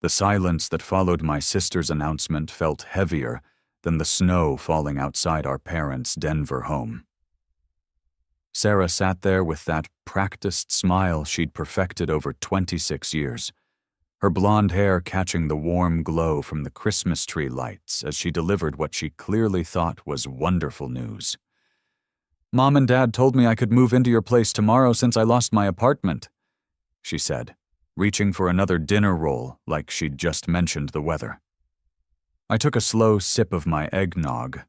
The silence that followed my sister's announcement felt heavier than the snow falling outside our parents' Denver home. Sarah sat there with that practiced smile she'd perfected over 26 years, her blonde hair catching the warm glow from the Christmas tree lights as she delivered what she clearly thought was wonderful news. "Mom and Dad told me I could move into your place tomorrow since I lost my apartment," she said, reaching for another dinner roll like she'd just mentioned the weather. I took a slow sip of my eggnog,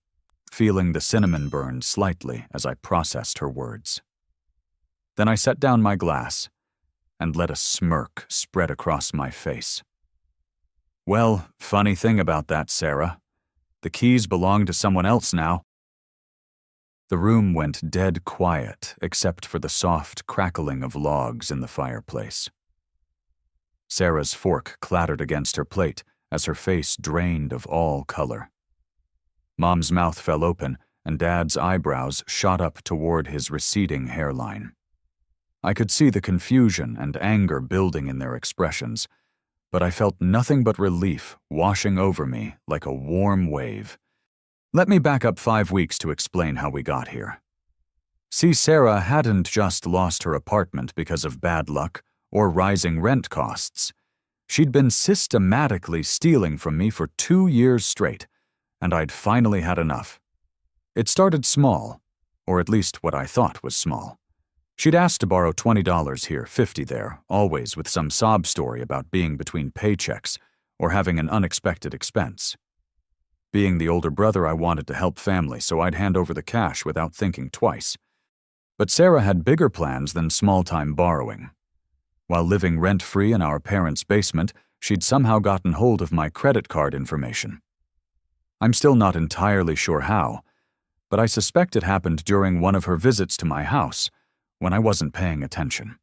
feeling the cinnamon burn slightly as I processed her words. Then I set down my glass and let a smirk spread across my face. "Well, funny thing about that, Sarah. The keys belong to someone else now." The room went dead quiet except for the soft crackling of logs in the fireplace. Sarah's fork clattered against her plate as her face drained of all color. Mom's mouth fell open and Dad's eyebrows shot up toward his receding hairline. I could see the confusion and anger building in their expressions, but I felt nothing but relief washing over me like a warm wave. Let me back up 5 weeks to explain how we got here. See, Sarah hadn't just lost her apartment because of bad luck or rising rent costs. She'd been systematically stealing from me for 2 years straight, and I'd finally had enough. It started small, or at least what I thought was small. She'd asked to borrow $20 here, $50 there, always with some sob story about being between paychecks or having an unexpected expense. Being the older brother, I wanted to help family, so I'd hand over the cash without thinking twice. But Sarah had bigger plans than small-time borrowing. While living rent-free in our parents' basement, she'd somehow gotten hold of my credit card information. I'm still not entirely sure how, but I suspect it happened during one of her visits to my house, when I wasn't paying attention.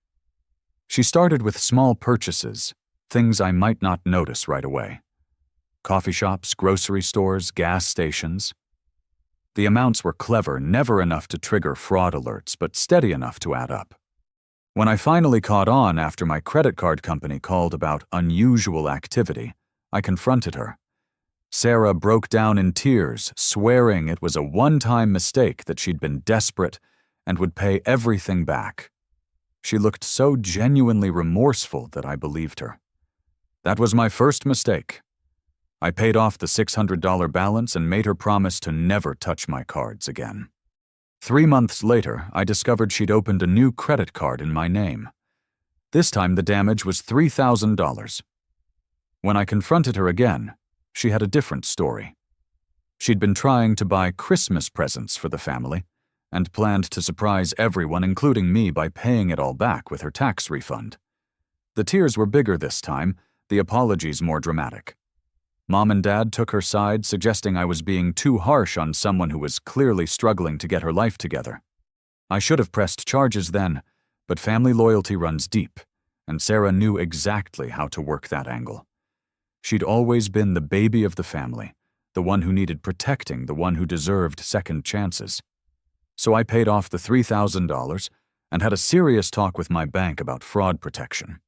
She started with small purchases, things I might not notice right away. Coffee shops, grocery stores, gas stations. The amounts were clever, never enough to trigger fraud alerts, but steady enough to add up. When I finally caught on after my credit card company called about unusual activity, I confronted her. Sarah broke down in tears, swearing it was a one-time mistake, that she'd been desperate and would pay everything back. She looked so genuinely remorseful that I believed her. That was my first mistake. I paid off the $600 balance and made her promise to never touch my cards again. 3 months later, I discovered she'd opened a new credit card in my name. This time the damage was $3,000. When I confronted her again, she had a different story. She'd been trying to buy Christmas presents for the family and planned to surprise everyone, including me, by paying it all back with her tax refund. The tears were bigger this time, the apologies more dramatic. Mom and Dad took her side, suggesting I was being too harsh on someone who was clearly struggling to get her life together. I should have pressed charges then, but family loyalty runs deep, and Sarah knew exactly how to work that angle. She'd always been the baby of the family, the one who needed protecting, the one who deserved second chances. So I paid off the $3,000 and had a serious talk with my bank about fraud protection.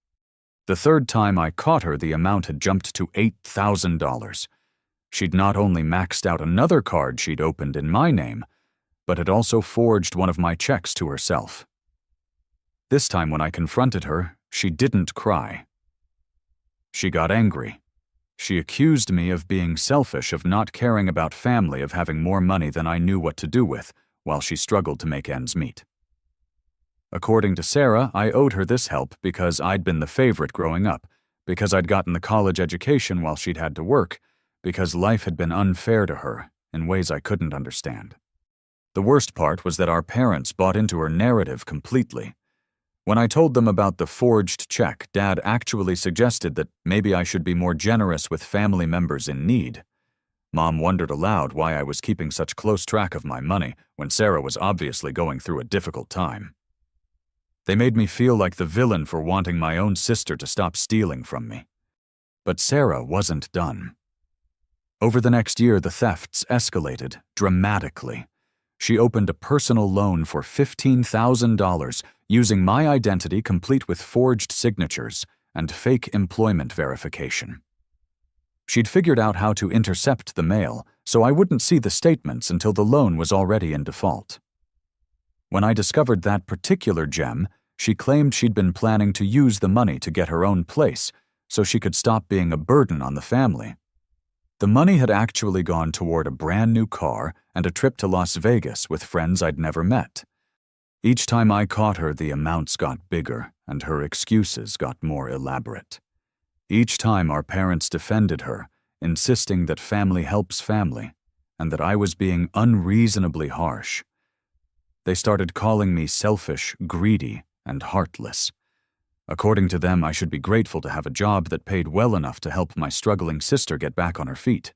The third time I caught her, the amount had jumped to $8,000. She'd not only maxed out another card she'd opened in my name, but had also forged one of my checks to herself. This time when I confronted her, she didn't cry. She got angry. She accused me of being selfish, of not caring about family, of having more money than I knew what to do with, while she struggled to make ends meet. According to Sarah, I owed her this help because I'd been the favorite growing up, because I'd gotten the college education while she'd had to work, because life had been unfair to her in ways I couldn't understand. The worst part was that our parents bought into her narrative completely. When I told them about the forged check, Dad actually suggested that maybe I should be more generous with family members in need. Mom wondered aloud why I was keeping such close track of my money when Sarah was obviously going through a difficult time. They made me feel like the villain for wanting my own sister to stop stealing from me. But Sarah wasn't done. Over the next year, the thefts escalated dramatically. She opened a personal loan for $15,000 using my identity complete with forged signatures and fake employment verification. She'd figured out how to intercept the mail, so I wouldn't see the statements until the loan was already in default. When I discovered that particular gem, she claimed she'd been planning to use the money to get her own place, so she could stop being a burden on the family. The money had actually gone toward a brand new car and a trip to Las Vegas with friends I'd never met. Each time I caught her, the amounts got bigger and her excuses got more elaborate. Each time our parents defended her, insisting that family helps family and that I was being unreasonably harsh. They started calling me selfish, greedy, and heartless. According to them, I should be grateful to have a job that paid well enough to help my struggling sister get back on her feet.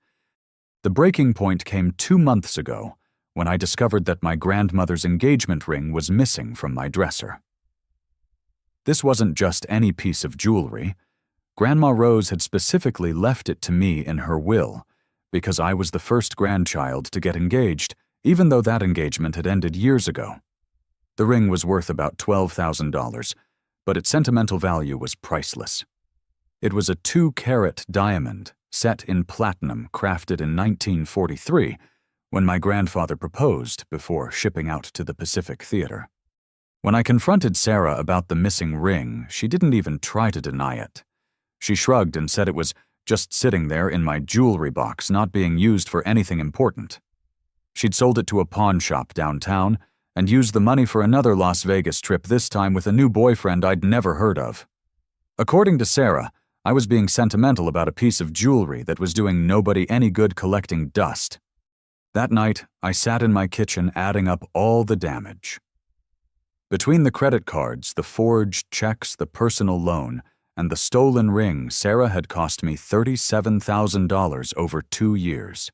The breaking point came 2 months ago, when I discovered that my grandmother's engagement ring was missing from my dresser. This wasn't just any piece of jewelry. Grandma Rose had specifically left it to me in her will, because I was the first grandchild to get engaged, even though that engagement had ended years ago. The ring was worth about $12,000, but its sentimental value was priceless. It was a 2-carat diamond, set in platinum, crafted in 1943, when my grandfather proposed before shipping out to the Pacific Theater. When I confronted Sarah about the missing ring, she didn't even try to deny it. She shrugged and said it was just sitting there in my jewelry box, not being used for anything important. She'd sold it to a pawn shop downtown and used the money for another Las Vegas trip, this time with a new boyfriend I'd never heard of. According to Sarah, I was being sentimental about a piece of jewelry that was doing nobody any good collecting dust. That night, I sat in my kitchen adding up all the damage. Between the credit cards, the forged checks, the personal loan, and the stolen ring, Sarah had cost me $37,000 over 2 years.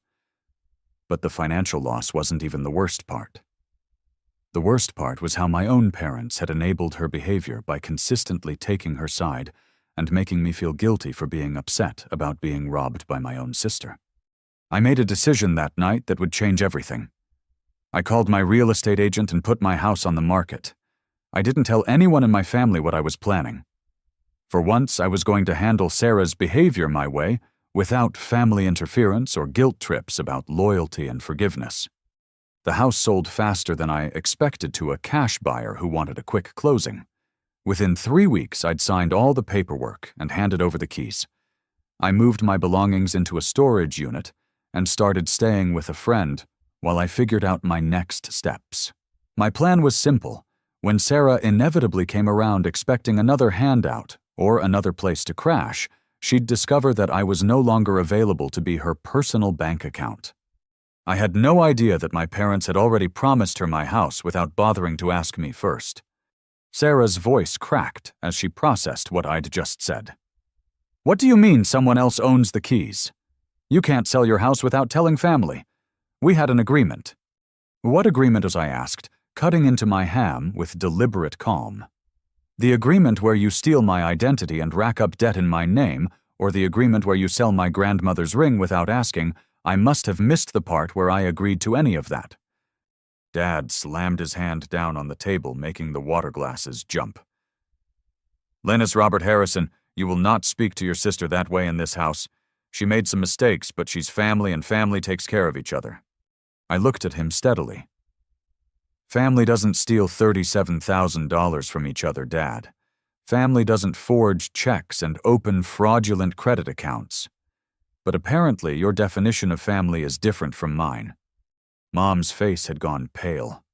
But the financial loss wasn't even the worst part. The worst part was how my own parents had enabled her behavior by consistently taking her side and making me feel guilty for being upset about being robbed by my own sister. I made a decision that night that would change everything. I called my real estate agent and put my house on the market. I didn't tell anyone in my family what I was planning. For once, I was going to handle Sarah's behavior my way, without family interference or guilt trips about loyalty and forgiveness. The house sold faster than I expected to a cash buyer who wanted a quick closing. Within 3 weeks, I'd signed all the paperwork and handed over the keys. I moved my belongings into a storage unit and started staying with a friend while I figured out my next steps. My plan was simple. When Sarah inevitably came around expecting another handout or another place to crash, she'd discover that I was no longer available to be her personal bank account. I had no idea that my parents had already promised her my house without bothering to ask me first. Sarah's voice cracked as she processed what I'd just said. "What do you mean someone else owns the keys? You can't sell your house without telling family. We had an agreement." "What agreement?" as I asked, cutting into my ham with deliberate calm. "The agreement where you steal my identity and rack up debt in my name, or the agreement where you sell my grandmother's ring without asking? I must have missed the part where I agreed to any of that." Dad slammed his hand down on the table, making the water glasses jump. "Linus Robert Harrison, you will not speak to your sister that way in this house. She made some mistakes, but she's family and family takes care of each other." I looked at him steadily. "Family doesn't steal $37,000 from each other, Dad. Family doesn't forge checks and open fraudulent credit accounts. But apparently your definition of family is different from mine." Mom's face had gone pale.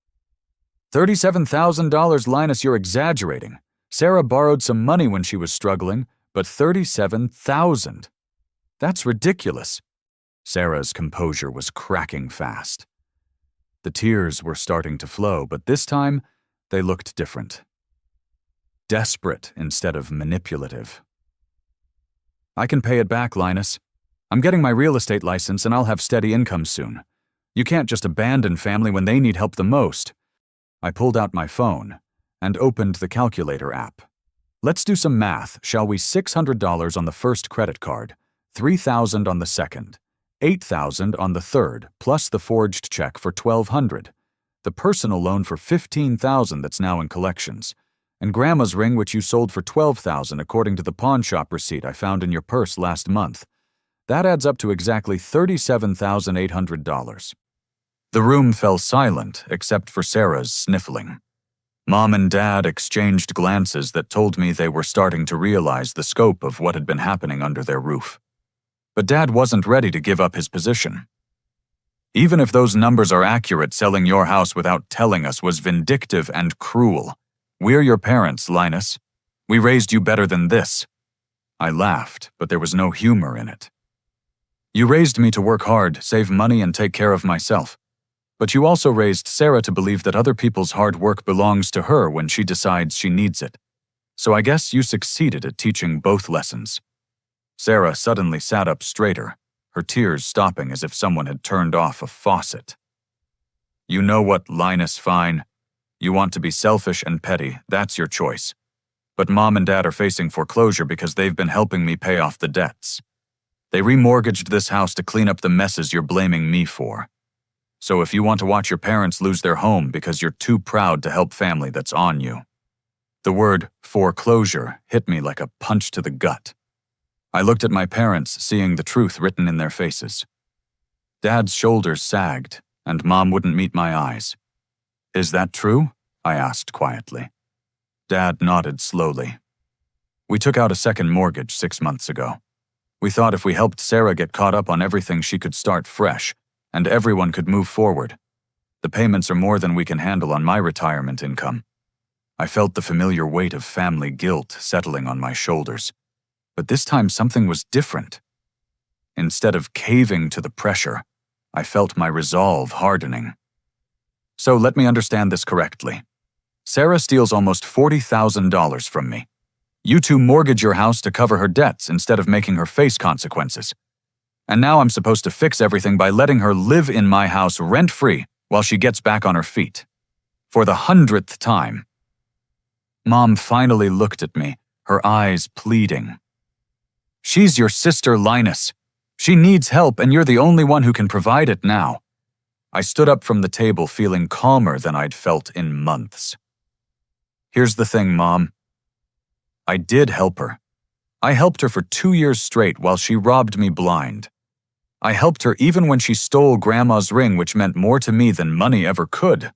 $37,000, Linus, you're exaggerating. Sarah borrowed some money when she was struggling, but $37,000. That's ridiculous. Sarah's composure was cracking fast. The tears were starting to flow, but this time they looked different. Desperate instead of manipulative. "I can pay it back, Linus. I'm getting my real estate license and I'll have steady income soon. You can't just abandon family when they need help the most." I pulled out my phone and opened the calculator app. "Let's do some math, shall we? $600 on the first credit card, $3,000 on the second, $8,000 on the third, plus the forged check for $1,200, the personal loan for $15,000 that's now in collections, and Grandma's ring which you sold for $12,000 according to the pawn shop receipt I found in your purse last month. That adds up to exactly $37,800. The room fell silent except for Sarah's sniffling. Mom and Dad exchanged glances that told me they were starting to realize the scope of what had been happening under their roof. But Dad wasn't ready to give up his position. Even if those numbers are accurate, selling your house without telling us was vindictive and cruel. We're your parents, Linus. We raised you better than this. I laughed, but there was no humor in it. You raised me to work hard, save money, and take care of myself. But you also raised Sarah to believe that other people's hard work belongs to her when she decides she needs it. So I guess you succeeded at teaching both lessons. Sarah suddenly sat up straighter, her tears stopping as if someone had turned off a faucet. You know what, Linus, fine. You want to be selfish and petty, that's your choice. But Mom and Dad are facing foreclosure because they've been helping me pay off the debts. They remortgaged this house to clean up the messes you're blaming me for. So if you want to watch your parents lose their home because you're too proud to help family, that's on you. The word foreclosure hit me like a punch to the gut. I looked at my parents, seeing the truth written in their faces. Dad's shoulders sagged, and Mom wouldn't meet my eyes. Is that true? I asked quietly. Dad nodded slowly. We took out a second mortgage 6 months ago. We thought if we helped Sarah get caught up on everything, she could start fresh, and everyone could move forward. The payments are more than we can handle on my retirement income. I felt the familiar weight of family guilt settling on my shoulders. But this time something was different. Instead of caving to the pressure, I felt my resolve hardening. So let me understand this correctly. Sarah steals almost $40,000 from me. You two mortgage your house to cover her debts instead of making her face consequences. And now I'm supposed to fix everything by letting her live in my house rent-free while she gets back on her feet. For the 100th time. Mom finally looked at me, her eyes pleading. She's your sister, Linus. She needs help, and you're the only one who can provide it now. I stood up from the table feeling calmer than I'd felt in months. Here's the thing, Mom. I did help her. I helped her for 2 years straight while she robbed me blind. I helped her even when she stole Grandma's ring, which meant more to me than money ever could.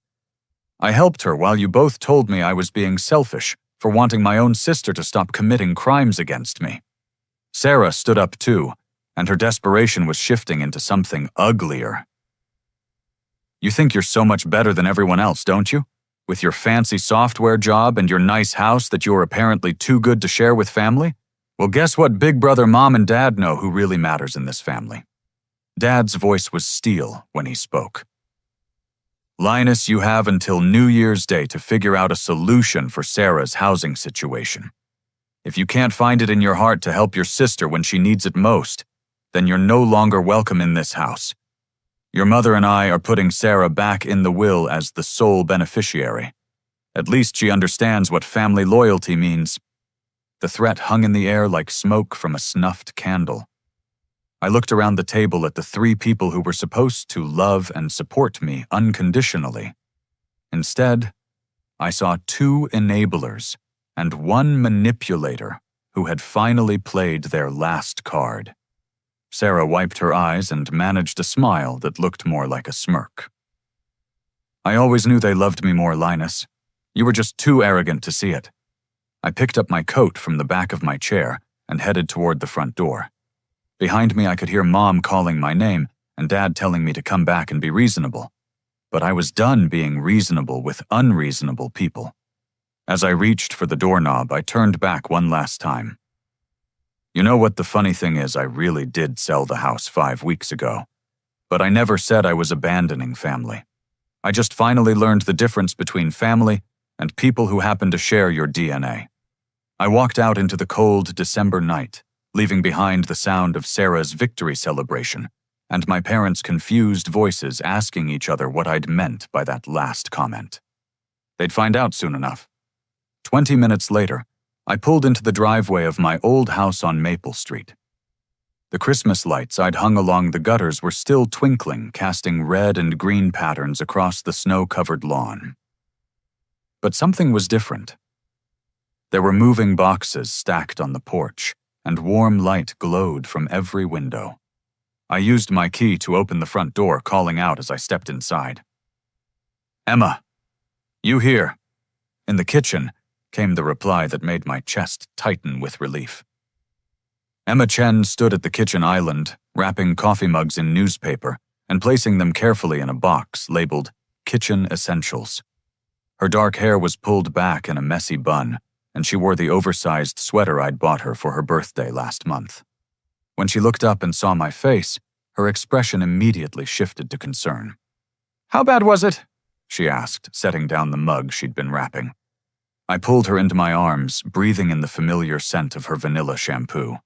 I helped her while you both told me I was being selfish for wanting my own sister to stop committing crimes against me. Sarah stood up too, and her desperation was shifting into something uglier. You think you're so much better than everyone else, don't you? With your fancy software job and your nice house that you're apparently too good to share with family? Well, guess what Big Brother Mom and Dad know who really matters in this family. Dad's voice was steel when he spoke. Linus, you have until New Year's Day to figure out a solution for Sarah's housing situation. If you can't find it in your heart to help your sister when she needs it most, then you're no longer welcome in this house. Your mother and I are putting Sarah back in the will as the sole beneficiary. At least she understands what family loyalty means. The threat hung in the air like smoke from a snuffed candle. I looked around the table at the 3 people who were supposed to love and support me unconditionally. Instead, I saw 2 enablers and 1 manipulator who had finally played their last card. Sarah wiped her eyes and managed a smile that looked more like a smirk. I always knew they loved me more, Linus. You were just too arrogant to see it. I picked up my coat from the back of my chair and headed toward the front door. Behind me, I could hear Mom calling my name and Dad telling me to come back and be reasonable. But I was done being reasonable with unreasonable people. As I reached for the doorknob, I turned back one last time. You know what the funny thing is? I really did sell the house 5 weeks ago. But I never said I was abandoning family. I just finally learned the difference between family and people who happen to share your DNA. I walked out into the cold December night, leaving behind the sound of Sarah's victory celebration and my parents' confused voices asking each other what I'd meant by that last comment. They'd find out soon enough. 20 minutes later, I pulled into the driveway of my old house on Maple Street. The Christmas lights I'd hung along the gutters were still twinkling, casting red and green patterns across the snow-covered lawn. But something was different. There were moving boxes stacked on the porch, and warm light glowed from every window. I used my key to open the front door, calling out as I stepped inside. "Emma, you here?" In the kitchen came the reply that made my chest tighten with relief. Emma Chen stood at the kitchen island, wrapping coffee mugs in newspaper and placing them carefully in a box labeled Kitchen Essentials. Her dark hair was pulled back in a messy bun, and she wore the oversized sweater I'd bought her for her birthday last month. When she looked up and saw my face, her expression immediately shifted to concern. "How bad was it?" she asked, setting down the mug she'd been wrapping. I pulled her into my arms, breathing in the familiar scent of her vanilla shampoo.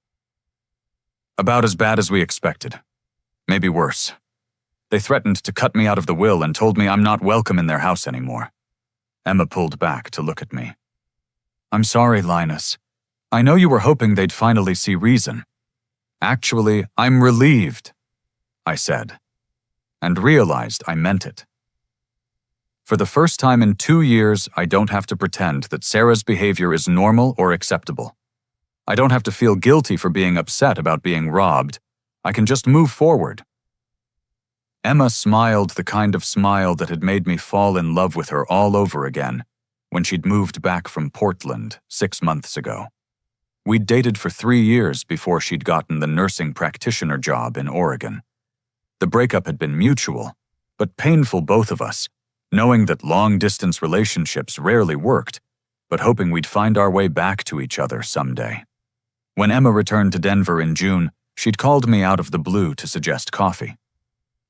"About as bad as we expected. Maybe worse. They threatened to cut me out of the will and told me I'm not welcome in their house anymore." Emma pulled back to look at me. "I'm sorry, Linus. I know you were hoping they'd finally see reason. Actually, I'm relieved," I said, and realized I meant it. For the first time in 2 years, I don't have to pretend that Sarah's behavior is normal or acceptable. I don't have to feel guilty for being upset about being robbed. I can just move forward. Emma smiled the kind of smile that had made me fall in love with her all over again when she'd moved back from Portland 6 months ago. We'd dated for 3 years before she'd gotten the nursing practitioner job in Oregon. The breakup had been mutual, but painful both of us, knowing that long-distance relationships rarely worked, but hoping we'd find our way back to each other someday. When Emma returned to Denver in June, she'd called me out of the blue to suggest coffee.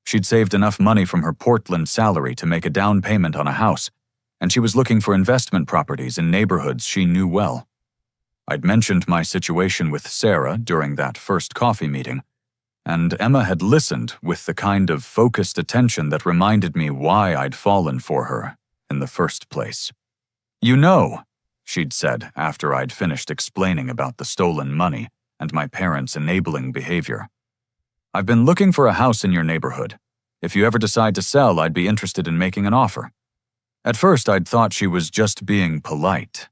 She'd saved enough money from her Portland salary to make a down payment on a house, and she was looking for investment properties in neighborhoods she knew well. I'd mentioned my situation with Sarah during that first coffee meeting, and Emma had listened with the kind of focused attention that reminded me why I'd fallen for her in the first place. "You know," she'd said after I'd finished explaining about the stolen money and my parents' enabling behavior, "I've been looking for a house in your neighborhood. If you ever decide to sell, I'd be interested in making an offer." At first, I'd thought she was just being polite.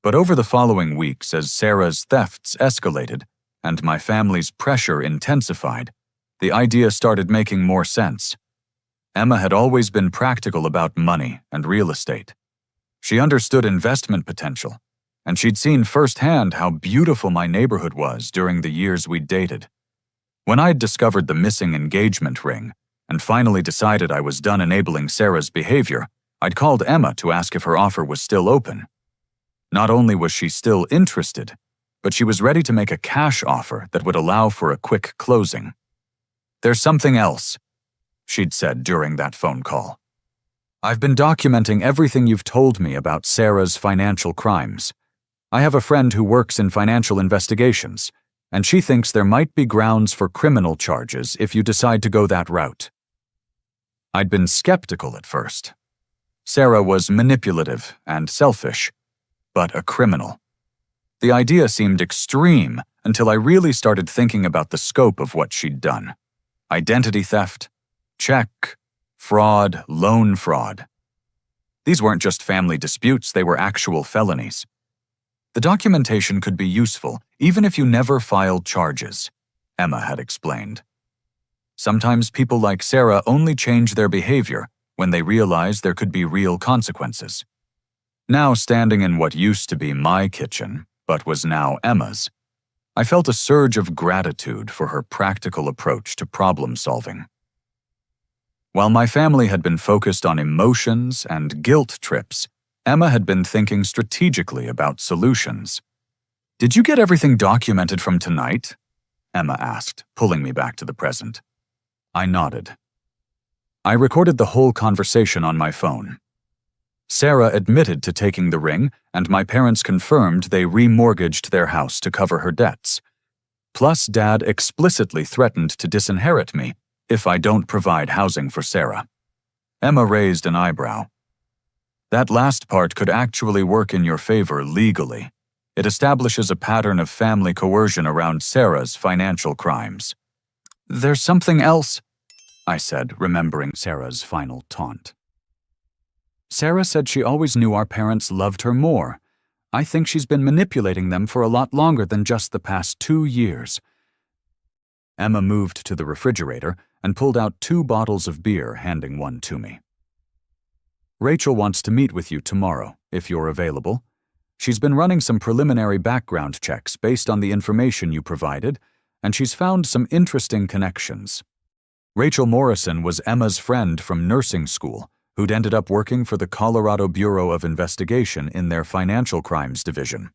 But over the following weeks, as Sarah's thefts escalated and my family's pressure intensified, the idea started making more sense. Emma had always been practical about money and real estate. She understood investment potential, and she'd seen firsthand how beautiful my neighborhood was during the years we'd dated. When I'd discovered the missing engagement ring and finally decided I was done enabling Sarah's behavior, I'd called Emma to ask if her offer was still open. Not only was she still interested, but she was ready to make a cash offer that would allow for a quick closing. "There's something else," she'd said during that phone call. "I've been documenting everything you've told me about Sarah's financial crimes. I have a friend who works in financial investigations, and she thinks there might be grounds for criminal charges if you decide to go that route." I'd been skeptical at first. Sarah was manipulative and selfish, but a criminal. The idea seemed extreme until I really started thinking about the scope of what she'd done. Identity theft, check, fraud, loan fraud. These weren't just family disputes, they were actual felonies. The documentation could be useful, even if you never filed charges, Emma had explained. Sometimes people like Sarah only change their behavior when they realize there could be real consequences. Now standing in what used to be my kitchen, but was now Emma's, I felt a surge of gratitude for her practical approach to problem solving. While my family had been focused on emotions and guilt trips, Emma had been thinking strategically about solutions. "Did you get everything documented from tonight?" Emma asked, pulling me back to the present. I nodded. I recorded the whole conversation on my phone. Sarah admitted to taking the ring, and my parents confirmed they remortgaged their house to cover her debts. Plus, Dad explicitly threatened to disinherit me if I don't provide housing for Sarah. Emma raised an eyebrow. "That last part could actually work in your favor legally. It establishes a pattern of family coercion around Sarah's financial crimes." "There's something else," I said, remembering Sarah's final taunt. "Sarah said she always knew our parents loved her more. I think she's been manipulating them for a lot longer than just the past 2 years. Emma moved to the refrigerator and pulled out 2 bottles of beer, handing one to me. Rachel wants to meet with you tomorrow, if you're available. She's been running some preliminary background checks based on the information you provided, and she's found some interesting connections. Rachel Morrison was Emma's friend from nursing school, who'd ended up working for the Colorado Bureau of Investigation in their financial crimes division.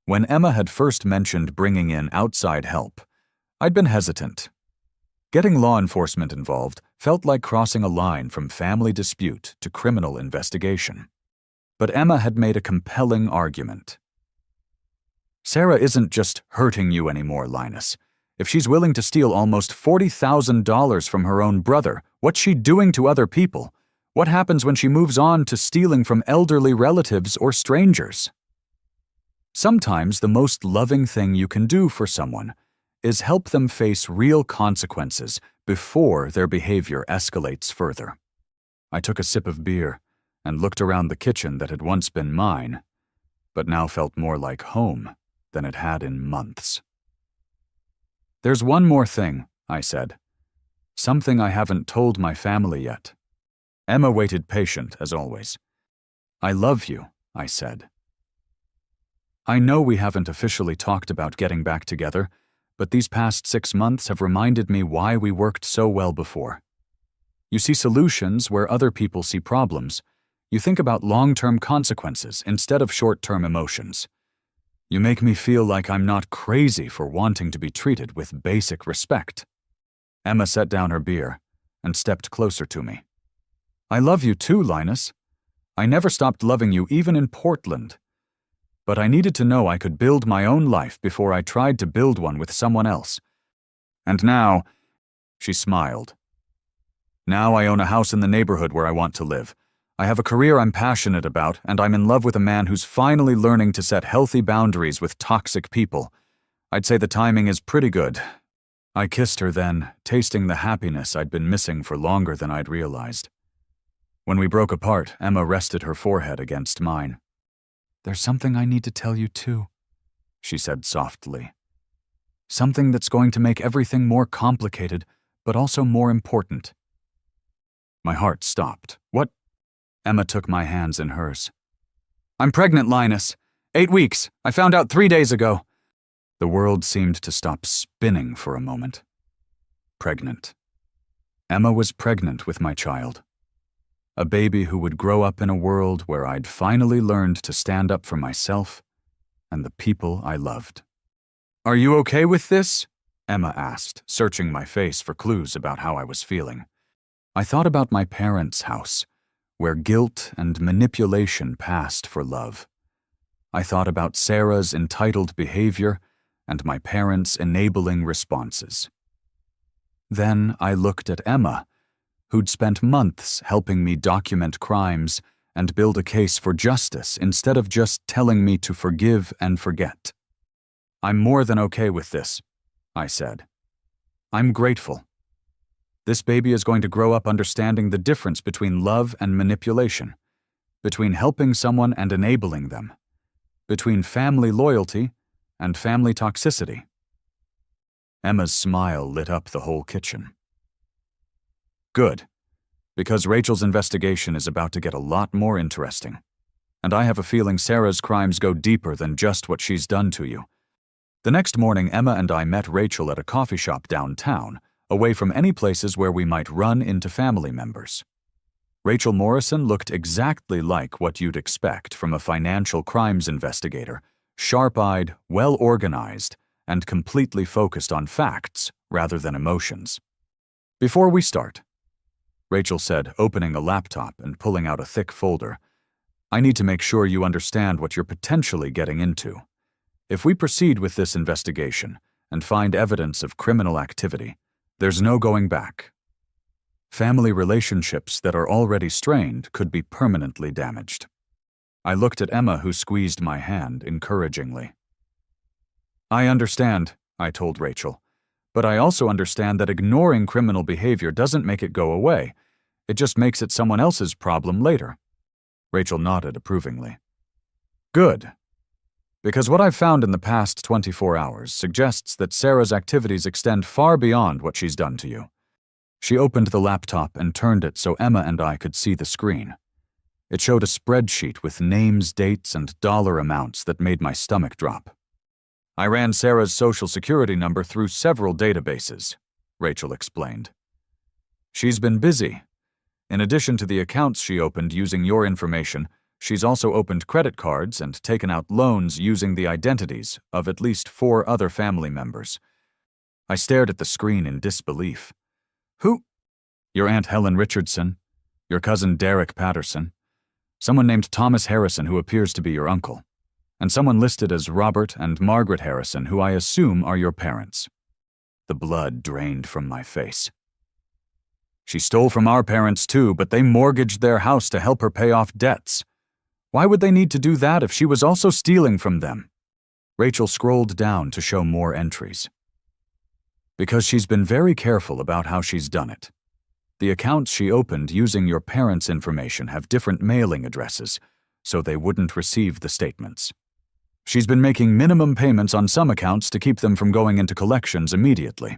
When Emma had first mentioned bringing in outside help, I'd been hesitant. Getting law enforcement involved felt like crossing a line from family dispute to criminal investigation. But Emma had made a compelling argument. Sarah isn't just hurting you anymore, Linus. If she's willing to steal almost $40,000 from her own brother, what's she doing to other people? What happens when she moves on to stealing from elderly relatives or strangers? Sometimes the most loving thing you can do for someone is help them face real consequences before their behavior escalates further. I took a sip of beer and looked around the kitchen that had once been mine, but now felt more like home than it had in months. There's one more thing, I said. Something I haven't told my family yet. Emma waited patient, as always. I love you, I said. I know we haven't officially talked about getting back together, but these past 6 months have reminded me why we worked so well before. You see solutions where other people see problems. You think about long-term consequences instead of short-term emotions. You make me feel like I'm not crazy for wanting to be treated with basic respect. Emma set down her beer and stepped closer to me. I love you too, Linus. I never stopped loving you even in Portland. But I needed to know I could build my own life before I tried to build one with someone else. And now, she smiled. Now I own a house in the neighborhood where I want to live. I have a career I'm passionate about, and I'm in love with a man who's finally learning to set healthy boundaries with toxic people. I'd say the timing is pretty good. I kissed her then, tasting the happiness I'd been missing for longer than I'd realized. When we broke apart, Emma rested her forehead against mine. There's something I need to tell you too, she said softly. Something that's going to make everything more complicated, but also more important. My heart stopped. What? Emma took my hands in hers. I'm pregnant, Linus. 8 weeks. I found out 3 days ago. The world seemed to stop spinning for a moment. Pregnant. Emma was pregnant with my child. A baby who would grow up in a world where I'd finally learned to stand up for myself and the people I loved. Are you okay with this? Emma asked, searching my face for clues about how I was feeling. I thought about my parents' house, where guilt and manipulation passed for love. I thought about Sarah's entitled behavior and my parents' enabling responses. Then I looked at Emma, who'd spent months helping me document crimes and build a case for justice instead of just telling me to forgive and forget. I'm more than okay with this, I said. I'm grateful. This baby is going to grow up understanding the difference between love and manipulation, between helping someone and enabling them, between family loyalty and family toxicity. Emma's smile lit up the whole kitchen. Good, because Rachel's investigation is about to get a lot more interesting, and I have a feeling Sarah's crimes go deeper than just what she's done to you. The next morning, Emma and I met Rachel at a coffee shop downtown, away from any places where we might run into family members. Rachel Morrison looked exactly like what you'd expect from a financial crimes investigator, sharp-eyed, well-organized, and completely focused on facts rather than emotions. Before we start, Rachel said, opening a laptop and pulling out a thick folder, I need to make sure you understand what you're potentially getting into. If we proceed with this investigation and find evidence of criminal activity, there's no going back. Family relationships that are already strained could be permanently damaged. I looked at Emma, who squeezed my hand encouragingly. I understand, I told Rachel, but I also understand that ignoring criminal behavior doesn't make it go away. It just makes it someone else's problem later. Rachel nodded approvingly. Good, Because what I've found in the past 24 hours suggests that Sarah's activities extend far beyond what she's done to you. She opened the laptop and turned it so Emma and I could see the screen. It showed a spreadsheet with names, dates, and dollar amounts that made my stomach drop. I ran Sarah's social security number through several databases, Rachel explained. She's been busy. In addition to the accounts she opened using your information, she's also opened credit cards and taken out loans using the identities of at least 4 other family members. I stared at the screen in disbelief. Who? Your Aunt Helen Richardson, your cousin Derek Patterson, someone named Thomas Harrison who appears to be your uncle, and someone listed as Robert and Margaret Harrison who I assume are your parents. The blood drained from my face. She stole from our parents too, but they mortgaged their house to help her pay off debts. Why would they need to do that if she was also stealing from them? Rachel scrolled down to show more entries. Because she's been very careful about how she's done it. The accounts she opened using your parents' information have different mailing addresses, so they wouldn't receive the statements. She's been making minimum payments on some accounts to keep them from going into collections immediately.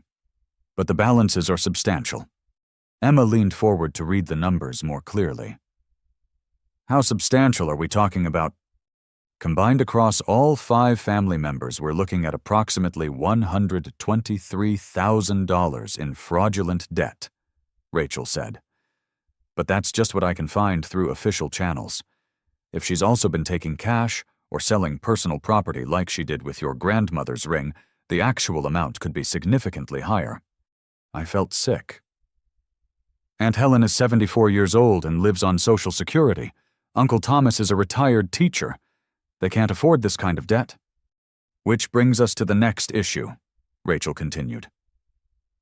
But the balances are substantial. Emma leaned forward to read the numbers more clearly. How substantial are we talking about? Combined across all 5 family members, we're looking at approximately $123,000 in fraudulent debt, Rachel said. But that's just what I can find through official channels. If she's also been taking cash or selling personal property like she did with your grandmother's ring, the actual amount could be significantly higher. I felt sick. Aunt Helen is 74 years old and lives on Social Security. Uncle Thomas is a retired teacher. They can't afford this kind of debt. Which brings us to the next issue, Rachel continued.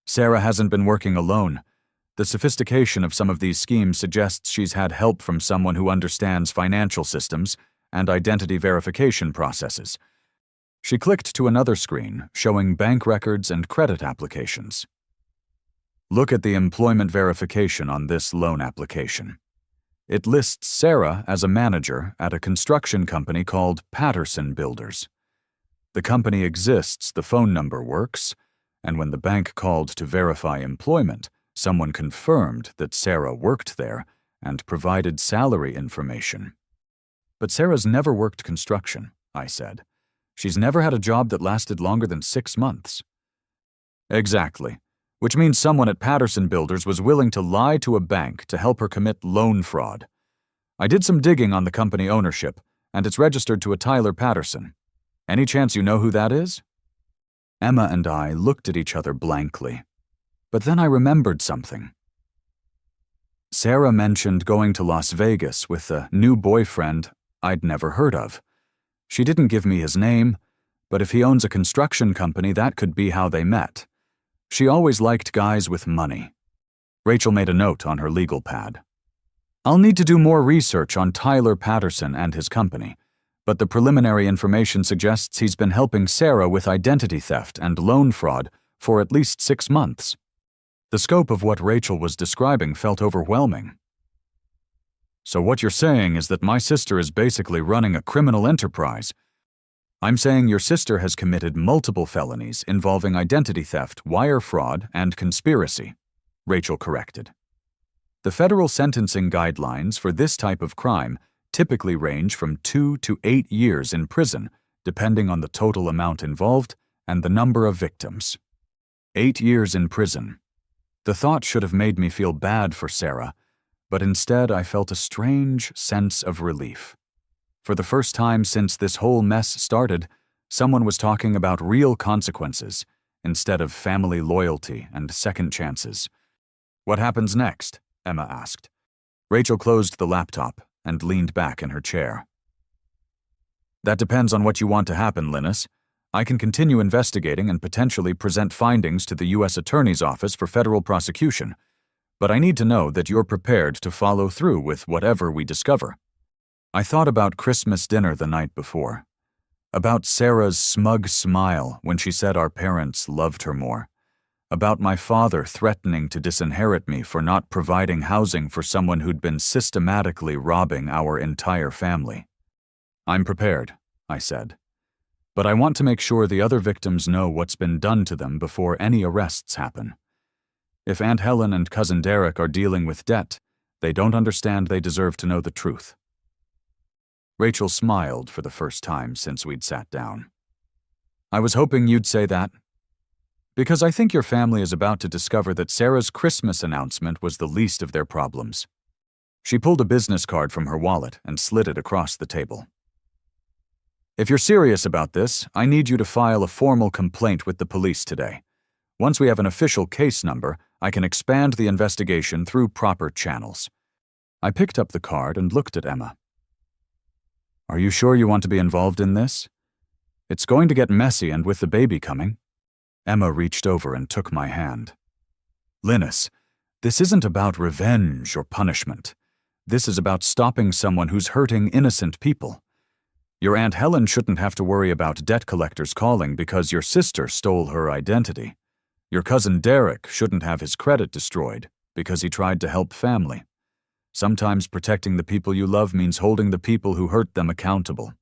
Sarah hasn't been working alone. The sophistication of some of these schemes suggests she's had help from someone who understands financial systems and identity verification processes. She clicked to another screen showing bank records and credit applications. Look at the employment verification on this loan application. It lists Sarah as a manager at a construction company called Patterson Builders. The company exists, the phone number works, and when the bank called to verify employment, someone confirmed that Sarah worked there and provided salary information. But Sarah's never worked construction, I said. She's never had a job that lasted longer than 6 months. Exactly. Which means someone at Patterson Builders was willing to lie to a bank to help her commit loan fraud. I did some digging on the company ownership, and it's registered to a Tyler Patterson. Any chance you know who that is? Emma and I looked at each other blankly. But then I remembered something. Sarah mentioned going to Las Vegas with a new boyfriend I'd never heard of. She didn't give me his name, but if he owns a construction company, that could be how they met. She always liked guys with money. Rachel made a note on her legal pad. I'll need to do more research on Tyler Patterson and his company, but the preliminary information suggests he's been helping Sarah with identity theft and loan fraud for at least 6 months. The scope of what Rachel was describing felt overwhelming. So what you're saying is that my sister is basically running a criminal enterprise. I'm saying your sister has committed multiple felonies involving identity theft, wire fraud, and conspiracy, Rachel corrected. The federal sentencing guidelines for this type of crime typically range from 2 to 8 years in prison, depending on the total amount involved and the number of victims. 8 years in prison. The thought should have made me feel bad for Sarah, but instead I felt a strange sense of relief. For the first time since this whole mess started, someone was talking about real consequences instead of family loyalty and second chances. What happens next? Emma asked. Rachel closed the laptop and leaned back in her chair. That depends on what you want to happen, Linus. I can continue investigating and potentially present findings to the U.S. Attorney's Office for federal prosecution, but I need to know that you're prepared to follow through with whatever we discover. I thought about Christmas dinner the night before, about Sarah's smug smile when she said our parents loved her more, about my father threatening to disinherit me for not providing housing for someone who'd been systematically robbing our entire family. I'm prepared, I said. But I want to make sure the other victims know what's been done to them before any arrests happen. If Aunt Helen and Cousin Derek are dealing with debt, they don't understand they deserve to know the truth." Rachel smiled for the first time since we'd sat down. "I was hoping you'd say that. Because I think your family is about to discover that Sarah's Christmas announcement was the least of their problems." She pulled a business card from her wallet and slid it across the table. "If you're serious about this, I need you to file a formal complaint with the police today. Once we have an official case number, I can expand the investigation through proper channels." I picked up the card and looked at Emma. "Are you sure you want to be involved in this? It's going to get messy, and with the baby coming." Emma reached over and took my hand. "Linus, this isn't about revenge or punishment. This is about stopping someone who's hurting innocent people. Your Aunt Helen shouldn't have to worry about debt collectors calling because your sister stole her identity. Your cousin Derek shouldn't have his credit destroyed because he tried to help family. Sometimes protecting the people you love means holding the people who hurt them accountable."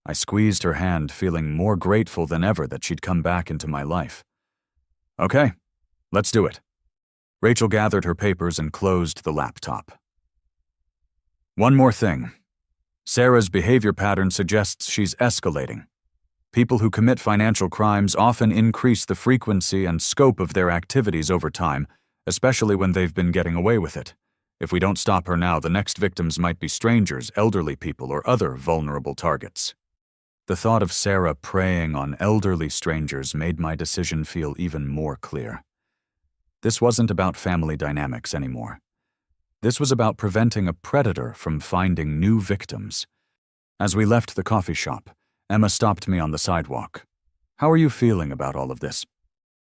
I squeezed her hand, feeling more grateful than ever that she'd come back into my life. "Okay, let's do it." Rachel gathered her papers and closed the laptop. "One more thing. Sarah's behavior pattern suggests she's escalating. People who commit financial crimes often increase the frequency and scope of their activities over time, especially when they've been getting away with it. If we don't stop her now, the next victims might be strangers, elderly people, or other vulnerable targets." The thought of Sarah preying on elderly strangers made my decision feel even more clear. This wasn't about family dynamics anymore. This was about preventing a predator from finding new victims. As we left the coffee shop, Emma stopped me on the sidewalk. "How are you feeling about all of this?"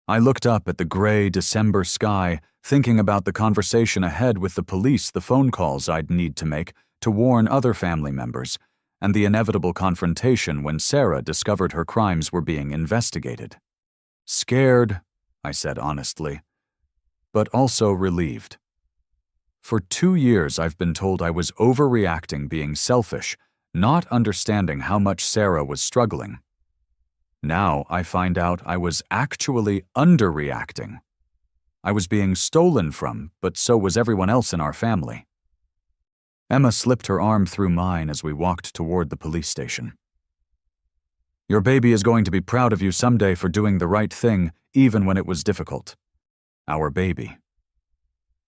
I looked up at the gray December sky, thinking about the conversation ahead with the police, the phone calls I'd need to make to warn other family members, and the inevitable confrontation when Sarah discovered her crimes were being investigated. "Scared," I said honestly, "but also relieved. For 2 years I've been told I was overreacting, being selfish, not understanding how much Sarah was struggling. Now I find out I was actually underreacting. I was being stolen from, but so was everyone else in our family." Emma slipped her arm through mine as we walked toward the police station. "Your baby is going to be proud of you someday for doing the right thing, even when it was difficult." Our baby.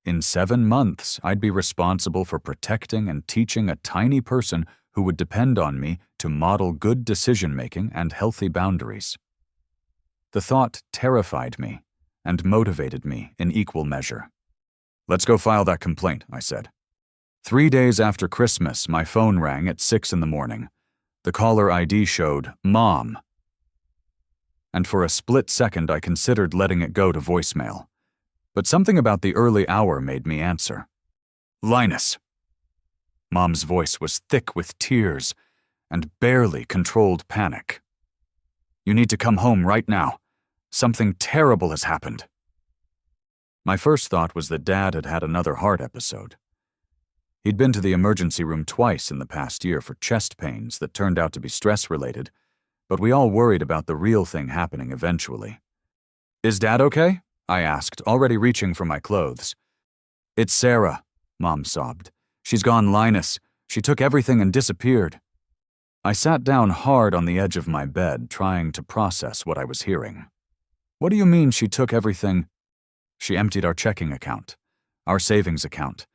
In 7 months, I'd be responsible for protecting and teaching a tiny person who would depend on me to model good decision-making and healthy boundaries. The thought terrified me and motivated me in equal measure. "Let's go file that complaint," I said. 3 days after Christmas, my phone rang at 6 in the morning. The caller ID showed Mom. And for a split second, I considered letting it go to voicemail. But something about the early hour made me answer. "Linus." Mom's voice was thick with tears and barely controlled panic. "You need to come home right now. Something terrible has happened." My first thought was that Dad had had another heart episode. He'd been to the emergency room twice in the past year for chest pains that turned out to be stress-related, but we all worried about the real thing happening eventually. "Is Dad okay?" I asked, already reaching for my clothes. "It's Sarah," Mom sobbed. "She's gone Linus. She took everything and disappeared." I sat down hard on the edge of my bed, trying to process what I was hearing. "What do you mean she took everything?" "She emptied our checking account, our savings account.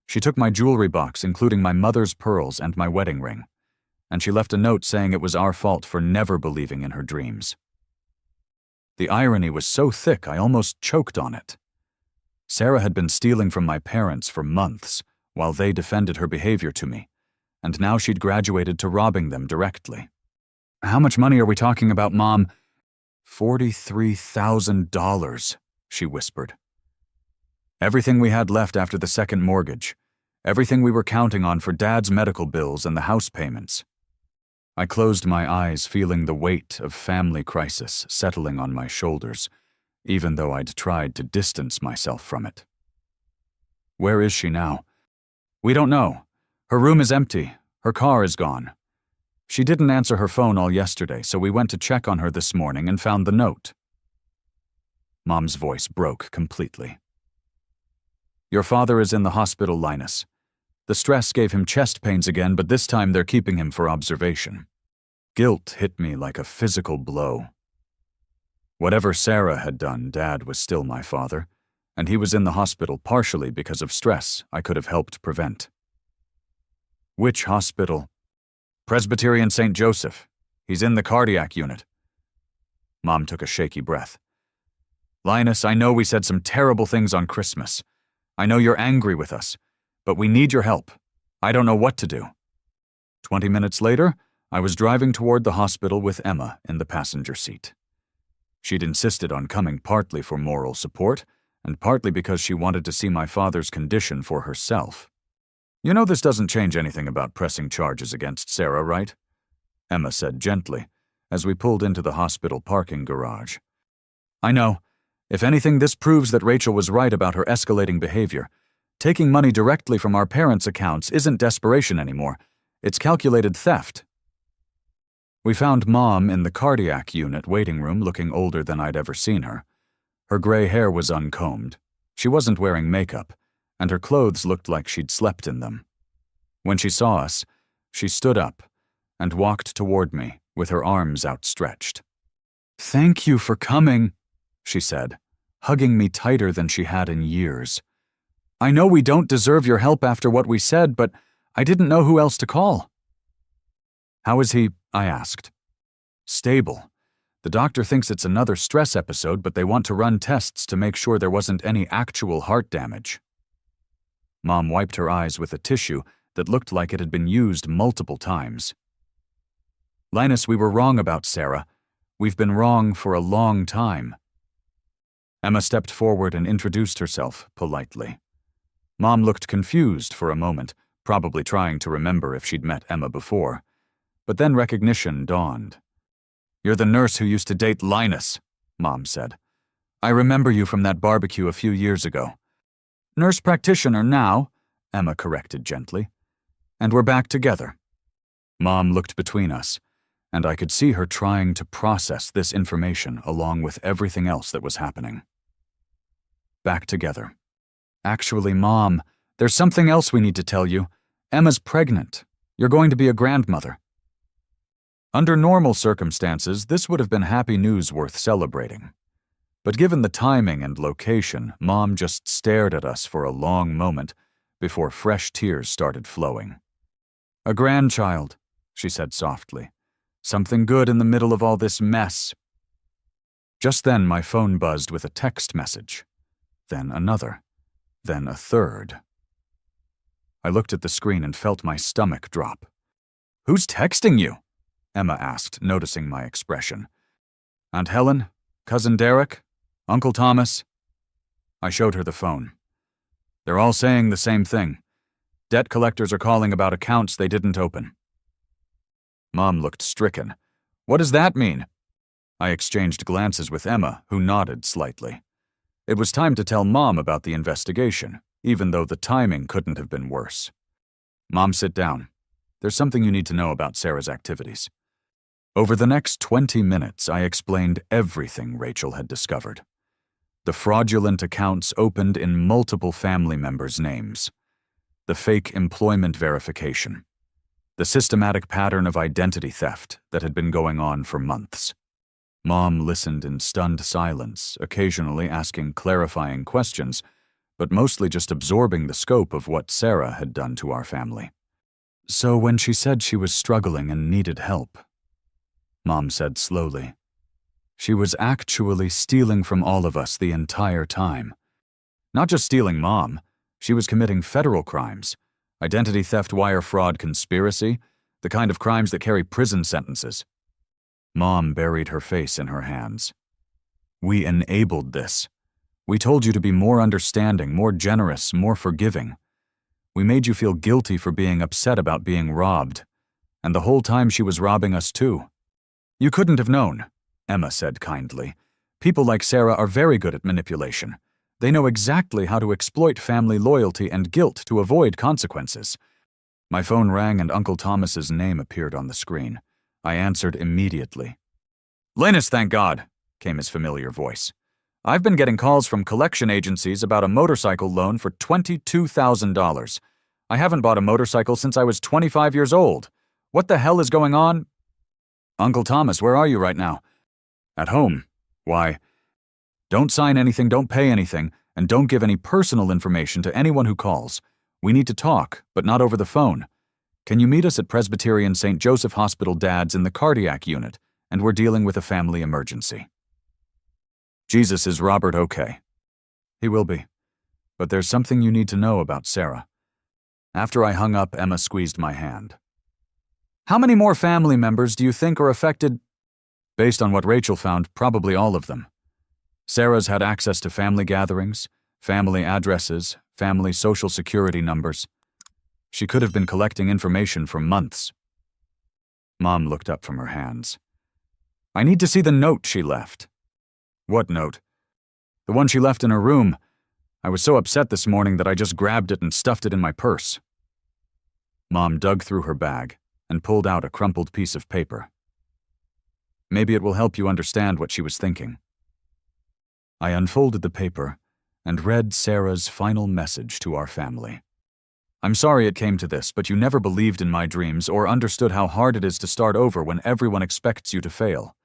She took my jewelry box, including my mother's pearls and my wedding ring. And she left a note saying it was our fault for never believing in her dreams." The irony was so thick I almost choked on it. Sarah had been stealing from my parents for months, while they defended her behavior to me, and now she'd graduated to robbing them directly. "How much money are we talking about, Mom?" $43,000, she whispered. "Everything we had left after the second mortgage, everything we were counting on for Dad's medical bills and the house payments." I closed my eyes, feeling the weight of family crisis settling on my shoulders, even though I'd tried to distance myself from it. "Where is she now?" "We don't know. Her room is empty. Her car is gone. She didn't answer her phone all yesterday, so we went to check on her this morning and found the note. Mom's voice broke completely. Your father is in the hospital, Linus. The stress gave him chest pains again, but this time they're keeping him for observation. Guilt hit me like a physical blow. Whatever Sarah had done, Dad was still my father, and he was in the hospital partially because of stress I could have helped prevent. Which hospital? Presbyterian St. Joseph. He's in the cardiac unit. Mom took a shaky breath. Linus, I know we said some terrible things on Christmas. I know you're angry with us, but we need your help. I don't know what to do. 20 minutes later, I was driving toward the hospital with Emma in the passenger seat. She'd insisted on coming partly for moral support, and partly because she wanted to see my father's condition for herself. You know this doesn't change anything about pressing charges against Sarah, right? Emma said gently, as we pulled into the hospital parking garage. I know. If anything, this proves that Rachel was right about her escalating behavior. Taking money directly from our parents' accounts isn't desperation anymore. It's calculated theft. We found Mom in the cardiac unit waiting room looking older than I'd ever seen her. Her gray hair was uncombed. She wasn't wearing makeup, and her clothes looked like she'd slept in them. When she saw us, she stood up and walked toward me with her arms outstretched. Thank you for coming, she said, hugging me tighter than she had in years. I know we don't deserve your help after what we said, but I didn't know who else to call. How is he? I asked. Stable. The doctor thinks it's another stress episode, but they want to run tests to make sure there wasn't any actual heart damage. Mom wiped her eyes with a tissue that looked like it had been used multiple times. Linus, we were wrong about Sarah. We've been wrong for a long time. Emma stepped forward and introduced herself politely. Mom looked confused for a moment, probably trying to remember if she'd met Emma before. But then recognition dawned. You're the nurse who used to date Linus, Mom said. I remember you from that barbecue a few years ago. Nurse practitioner now, Emma corrected gently. And we're back together. Mom looked between us, and I could see her trying to process this information along with everything else that was happening. Back together. Actually, Mom, there's something else we need to tell you. Emma's pregnant. You're going to be a grandmother. Under normal circumstances, this would have been happy news worth celebrating. But given the timing and location, Mom just stared at us for a long moment before fresh tears started flowing. A grandchild, she said softly. Something good in the middle of all this mess. Just then, my phone buzzed with a text message. Then another. Then a third. I looked at the screen and felt my stomach drop. Who's texting you? Emma asked, noticing my expression. Aunt Helen? Cousin Derek? Uncle Thomas? I showed her the phone. They're all saying the same thing. Debt collectors are calling about accounts they didn't open. Mom looked stricken. What does that mean? I exchanged glances with Emma, who nodded slightly. It was time to tell Mom about the investigation, even though the timing couldn't have been worse. Mom, sit down. There's something you need to know about Sarah's activities. Over the next 20 minutes, I explained everything Rachel had discovered. The fraudulent accounts opened in multiple family members' names. The fake employment verification. The systematic pattern of identity theft that had been going on for months. Mom listened in stunned silence, occasionally asking clarifying questions, but mostly just absorbing the scope of what Sarah had done to our family. So when she said she was struggling and needed help, Mom said slowly, she was actually stealing from all of us the entire time. Not just stealing, Mom. She was committing federal crimes. Identity theft, wire fraud, conspiracy, the kind of crimes that carry prison sentences. Mom buried her face in her hands. We enabled this. We told you to be more understanding, more generous, more forgiving. We made you feel guilty for being upset about being robbed. And the whole time she was robbing us too. You couldn't have known, Emma said kindly. People like Sarah are very good at manipulation. They know exactly how to exploit family loyalty and guilt to avoid consequences. My phone rang and Uncle Thomas's name appeared on the screen. I answered immediately. "Linus, thank God," came his familiar voice. "I've been getting calls from collection agencies about a motorcycle loan for $22,000. I haven't bought a motorcycle since I was 25 years old. What the hell is going on?" "Uncle Thomas, where are you right now?" "At home." "Why?" "Don't sign anything, don't pay anything, and don't give any personal information to anyone who calls. We need to talk, but not over the phone. Can you meet us at Presbyterian St. Joseph Hospital Dad's in the cardiac unit, and we're dealing with a family emergency." "Jesus, is Robert okay?" "He will be. But there's something you need to know about Sarah." After I hung up, Emma squeezed my hand. "How many more family members do you think are affected?" "Based on what Rachel found, probably all of them. Sarah's had access to family gatherings, family addresses, family social security numbers. She could have been collecting information for months." Mom looked up from her hands. "I need to see the note she left." "What note?" "The one she left in her room. I was so upset this morning that I just grabbed it and stuffed it in my purse." Mom dug through her bag and pulled out a crumpled piece of paper. "Maybe it will help you understand what she was thinking." I unfolded the paper and read Sarah's final message to our family. "I'm sorry it came to this, but you never believed in my dreams or understood how hard it is to start over when everyone expects you to fail.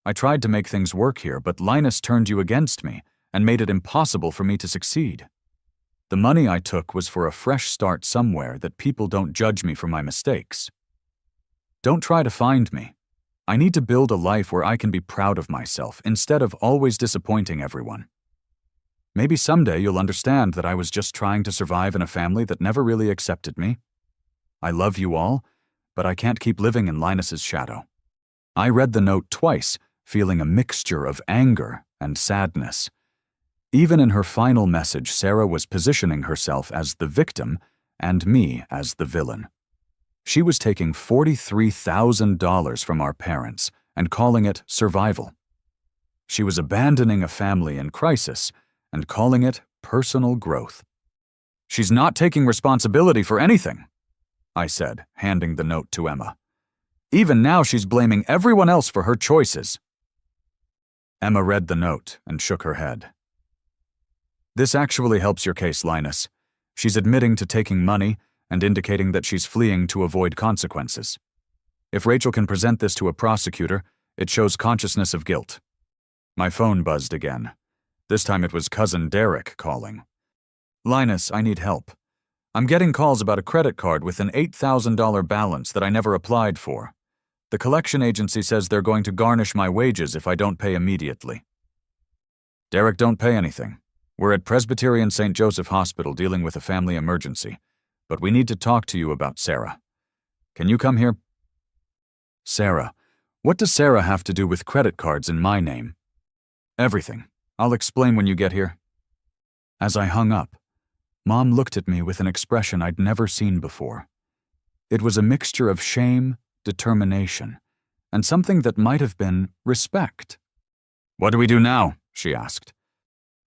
I tried to make things work here, but Linus turned you against me and made it impossible for me to succeed. The money I took was for a fresh start somewhere that people don't judge me for my mistakes. Don't try to find me. I need to build a life where I can be proud of myself instead of always disappointing everyone. Maybe someday you'll understand that I was just trying to survive in a family that never really accepted me. I love you all, but I can't keep living in Linus's shadow." I read the note twice, feeling a mixture of anger and sadness. Even in her final message, Sarah was positioning herself as the victim and me as the villain. She was taking $43,000 from our parents and calling it survival. She was abandoning a family in crisis and calling it personal growth. "She's not taking responsibility for anything," I said, handing the note to Emma. "Even now she's blaming everyone else for her choices." Emma read the note and shook her head. "This actually helps your case, Linus. She's admitting to taking money and indicating that she's fleeing to avoid consequences. If Rachel can present this to a prosecutor, it shows consciousness of guilt." My phone buzzed again. This time it was cousin Derek calling. "Linus, I need help. I'm getting calls about a credit card with an $8,000 balance that I never applied for. The collection agency says they're going to garnish my wages if I don't pay immediately." "Derek, don't pay anything. We're at Presbyterian St. Joseph Hospital dealing with a family emergency, but we need to talk to you about Sarah. Can you come here?" "Sarah? What does Sarah have to do with credit cards in my name?" "Everything. I'll explain when you get here." As I hung up, Mom looked at me with an expression I'd never seen before. It was a mixture of shame, determination, and something that might have been respect. "What do we do now?" she asked.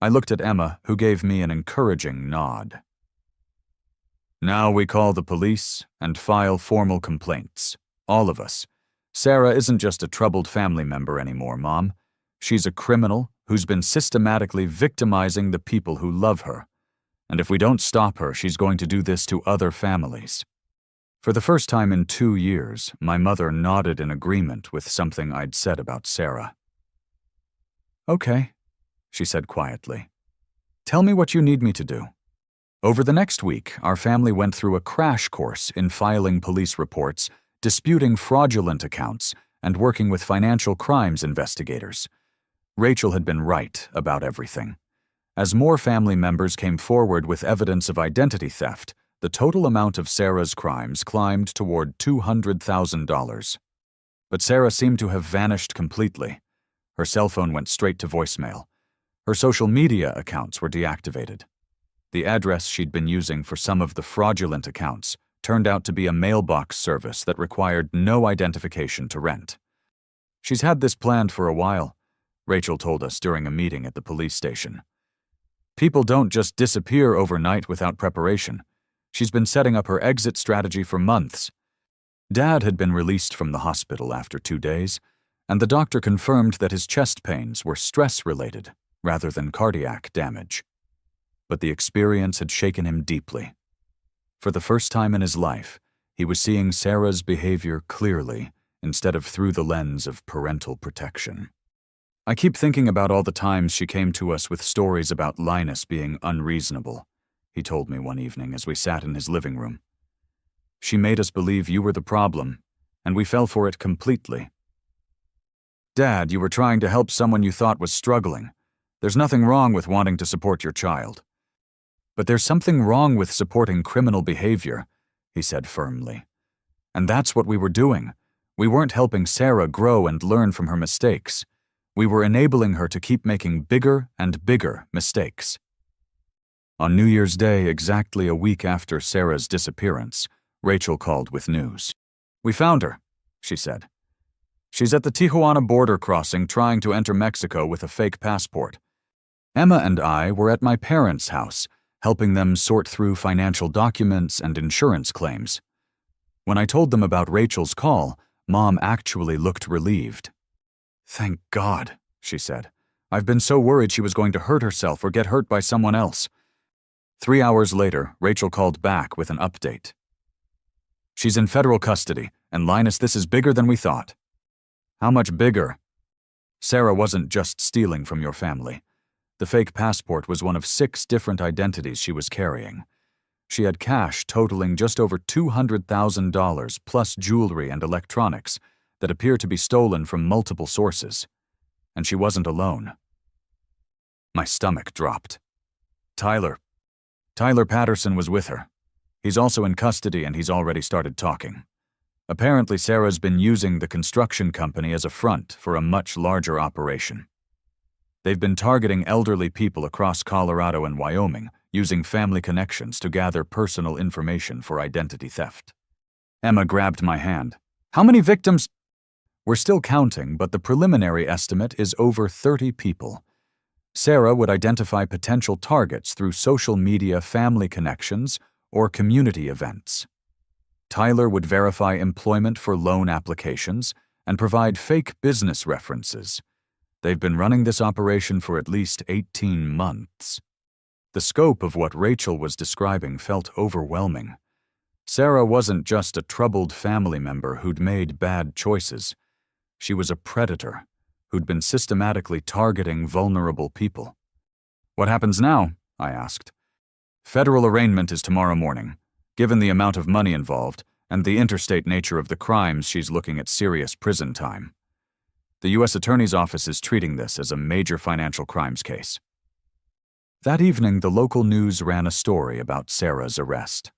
I looked at Emma, who gave me an encouraging nod. "Now we call the police and file formal complaints. All of us. Sarah isn't just a troubled family member anymore, Mom. She's a criminal who's been systematically victimizing the people who love her. And if we don't stop her, she's going to do this to other families." For the first time in 2 years, my mother nodded in agreement with something I'd said about Sarah. "Okay," she said quietly. "Tell me what you need me to do." Over the next week, our family went through a crash course in filing police reports, disputing fraudulent accounts, and working with financial crimes investigators. Rachel had been right about everything. As more family members came forward with evidence of identity theft, the total amount of Sarah's crimes climbed toward $200,000. But Sarah seemed to have vanished completely. Her cell phone went straight to voicemail. Her social media accounts were deactivated. The address she'd been using for some of the fraudulent accounts turned out to be a mailbox service that required no identification to rent. "She's had this planned for a while," Rachel told us during a meeting at the police station. "People don't just disappear overnight without preparation. She's been setting up her exit strategy for months. Dad had been released from the hospital after 2 days, and the doctor confirmed that his chest pains were stress-related rather than cardiac damage. But the experience had shaken him deeply. For the first time in his life, he was seeing Sarah's behavior clearly instead of through the lens of parental protection. I keep thinking about all the times she came to us with stories about Linus being unreasonable, he told me one evening as we sat in his living room. She made us believe you were the problem, and we fell for it completely. Dad, you were trying to help someone you thought was struggling. There's nothing wrong with wanting to support your child. But there's something wrong with supporting criminal behavior, he said firmly. And that's what we were doing. We weren't helping Sarah grow and learn from her mistakes. We were enabling her to keep making bigger and bigger mistakes. On New Year's Day, exactly a week after Sarah's disappearance, Rachel called with news. We found her, she said. She's at the Tijuana border crossing trying to enter Mexico with a fake passport. Emma and I were at my parents' house, helping them sort through financial documents and insurance claims. When I told them about Rachel's call, Mom actually looked relieved. Thank God, she said. I've been so worried she was going to hurt herself or get hurt by someone else. 3 hours later, Rachel called back with an update. She's in federal custody, and Linus, this is bigger than we thought. How much bigger? Sarah wasn't just stealing from your family. The fake passport was one of 6 different identities she was carrying. She had cash totaling just over $200,000 plus jewelry and electronics that appear to be stolen from multiple sources. And she wasn't alone. My stomach dropped. Tyler Patterson was with her. He's also in custody and he's already started talking. Apparently, Sarah's been using the construction company as a front for a much larger operation. They've been targeting elderly people across Colorado and Wyoming, using family connections to gather personal information for identity theft. Emma grabbed my hand. How many victims? We're still counting, but the preliminary estimate is over 30 people. Sarah would identify potential targets through social media family connections or community events. Tyler would verify employment for loan applications and provide fake business references. They've been running this operation for at least 18 months. The scope of what Rachel was describing felt overwhelming. Sarah wasn't just a troubled family member who'd made bad choices. She was a predator who'd been systematically targeting vulnerable people. What happens now? I asked. Federal arraignment is tomorrow morning. Given the amount of money involved and the interstate nature of the crimes, she's looking at serious prison time. The U.S. Attorney's Office is treating this as a major financial crimes case. That evening, the local news ran a story about Sarah's arrest.